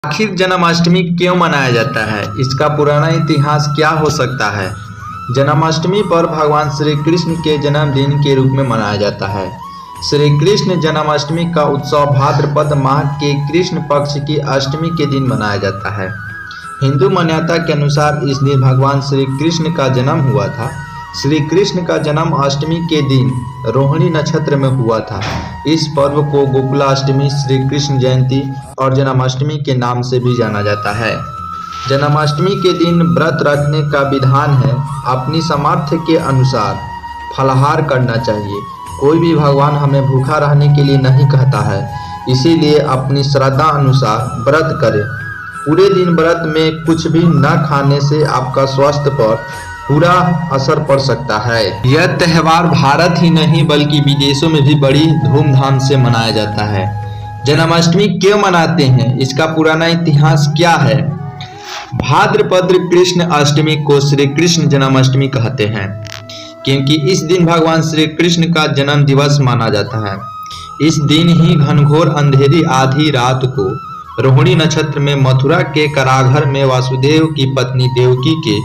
आखिर जन्माष्टमी क्यों मनाया जाता है? इसका पुराना इतिहास क्या हो सकता है? जन्माष्टमी पर भगवान श्री कृष्ण के जन्मदिन के रूप में मनाया जाता है। श्री कृष्ण जन्माष्टमी का उत्सव भाद्रपद माह के कृष्ण पक्ष की अष्टमी के दिन मनाया जाता है। हिंदू मान्यता के अनुसार इस दिन भगवान श्री कृष्ण का जन्म हुआ था। श्री कृष्ण का जन्म अष्टमी के दिन रोहिणी नक्षत्र में हुआ था। इस पर्व को गोकुलाष्टमी, श्री कृष्ण जयंती और जन्माष्टमी के नाम से भी जाना जाता है। जन्माष्टमी के दिन व्रत रखने का विधान है। अपनी सामर्थ्य के अनुसार फलाहार करना चाहिए। कोई भी भगवान हमें भूखा रहने के लिए नहीं कहता है, इसीलिए अपनी श्रद्धा अनुसार व्रत करें। पूरे दिन व्रत में कुछ भी न खाने से आपका स्वास्थ्य पर पूरा असर पड़ सकता है। यह त्यौहार भारत ही नहीं बल्कि विदेशों में भी बड़ी धूमधाम से मनाया जाता है। जन्माष्टमी क्यों मनाते हैं? इसका पुराना इतिहास क्या है? भाद्रपद कृष्ण अष्टमी को श्री कृष्ण जन्माष्टमी कहते हैं, क्योंकि इस दिन भगवान श्री कृष्ण का जन्म दिवस माना जाता है। इस दिन ही घनघोर अंधेरी आधी रात को रोहिणी नक्षत्र में मथुरा के कारागार में वासुदेव की पत्नी देवकी के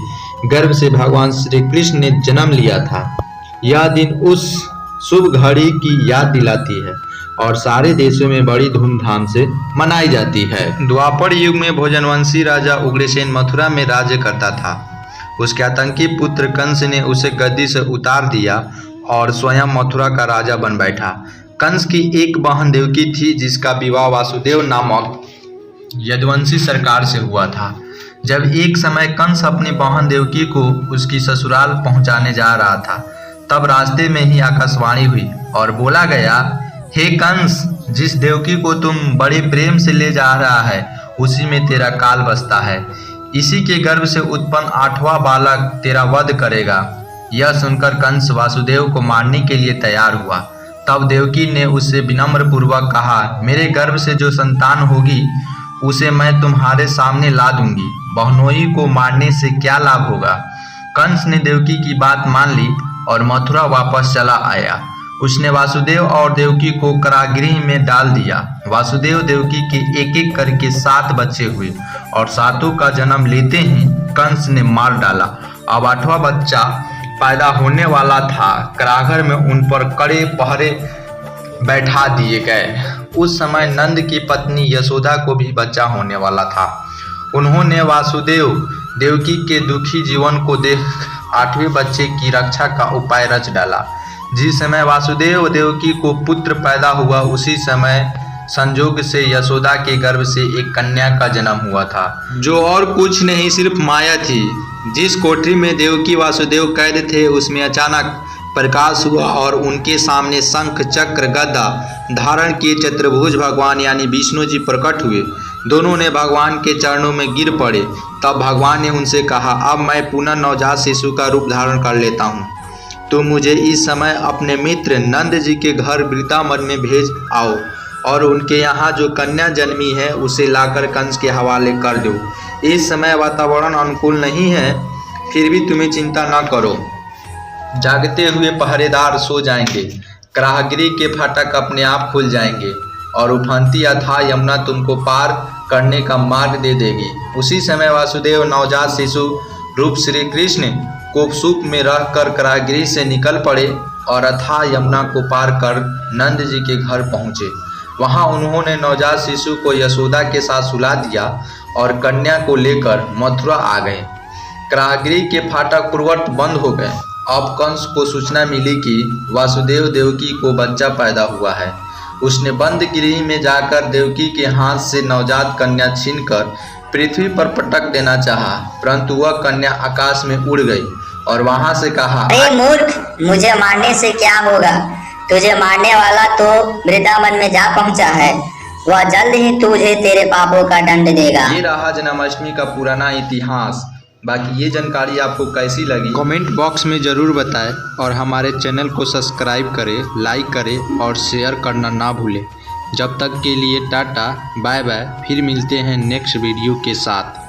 गर्भ से भगवान श्री कृष्ण ने जन्म लिया था। यह दिन उस शुभ घड़ी की याद दिलाती है और सारे देशों में बड़ी धूमधाम से मनाई जाती है। द्वापर युग में भोजनवंशी राजा उग्रसेन मथुरा में राज्य करता था। उसके आतंकी पुत्र कंस ने उसे गद्दी से उतार दिया और स्वयं मथुरा का राजा बन बैठा। कंस की एक बहन देवकी थी, जिसका विवाह वासुदेव नामक यदुवंशी सरकार से हुआ था। जब एक समय कंस अपनी बहन देवकी को उसकी ससुराल पहुंचाने जा रहा था, तब रास्ते में ही आकाशवाणी हुई और बोला गया, हे कंस, जिस देवकी को तुम बड़े प्रेम से ले जा रहा है, उसी में तेरा काल बसता है। इसी के गर्भ से उत्पन्न 8वां बालक तेरा वध करेगा। यह सुनकर कंस वासुदेव को मारने के लिए तैयार हुआ। तब देवकी ने उससे विनम्र पूर्वक कहा, मेरे गर्भ से जो संतान होगी उसे मैं तुम्हारे सामने ला दूंगी। बहनोई को मारने से क्या लाभ होगा? कंस ने देवकी की बात मान ली और मथुरा वापस चला आया। उसने वासुदेव और देवकी को कारागृह में डाल दिया। वासुदेव देवकी के एक एक करके 7 बच्चे हुए और 7 का जन्म लेते ही कंस ने मार डाला। अब 8वां बच्चा पैदा होने वाला था। कारागार में उन पर कड़े पहरे बैठा दिए गए। उस समय नंद की पत्नी यशोदा को भी बच्चा होने वाला था। उन्होंने वासुदेव देवकी के दुखी जीवन को देख 8वें बच्चे की रक्षा का उपाय रच डाला। जिस समय वासुदेव देवकी को पुत्र पैदा हुआ, उसी समय संजोग से यशोदा के गर्भ से एक कन्या का जन्म हुआ था, जो और कुछ नहीं सिर्फ माया थी। जिस कोठरी में देवकी वासुदेव कैद थे, उसमें अचानक प्रकाश हुआ और उनके सामने शंख चक्र गदा धारण किए चतुर्भुज भगवान यानी विष्णु जी प्रकट हुए। दोनों ने भगवान के चरणों में गिर पड़े। तब भगवान ने उनसे कहा, अब मैं पुनः नवजात शिशु का रूप धारण कर लेता हूँ। तो मुझे इस समय अपने मित्र नंद जी के घर वृंदावन में भेज आओ और उनके यहाँ जो कन्या जन्मी है उसे लाकर कंस के हवाले कर दो। इस समय वातावरण अनुकूल नहीं है, फिर भी तुम्हें चिंता न करो। जागते हुए पहरेदार सो जाएंगे, कारागृह के फाटक अपने आप खुल जाएंगे और उफनती अथाह यमुना तुमको पार करने का मार्ग दे देगी। उसी समय वासुदेव नवजात शिशु रूप श्री कृष्ण को सूप में रहकर कारागृह से निकल पड़े और अथाह यमुना को पार कर नंद जी के घर पहुँचे। वहाँ उन्होंने नवजात शिशु को यशोदा के साथ सुला दिया और कन्या को लेकर मथुरा आ गए। कारागृह के फाटक पूर्ववत बंद हो गए। अब कंस को सूचना मिली कि वासुदेव देवकी को बच्चा पैदा हुआ है। उसने बंद गृह में जाकर देवकी के हाथ से नवजात कन्या छीनकर पृथ्वी पर पटक देना चाहा, परंतु वह कन्या आकाश में उड़ गई और वहां से कहा, अरे मूर्ख, मुझे मारने से क्या होगा? तुझे मारने वाला तो वृंदावन में जा पहुंचा है। वह जल्द ही तुझे तेरे पापों का दंड देगा। ये रहा जन्माष्टमी का पुराना इतिहास। बाकी ये जानकारी आपको कैसी लगी कमेंट बॉक्स में ज़रूर बताएं और हमारे चैनल को सब्सक्राइब करें, लाइक करें और शेयर करना ना भूलें। जब तक के लिए टाटा बाय बाय, फिर मिलते हैं नेक्स्ट वीडियो के साथ।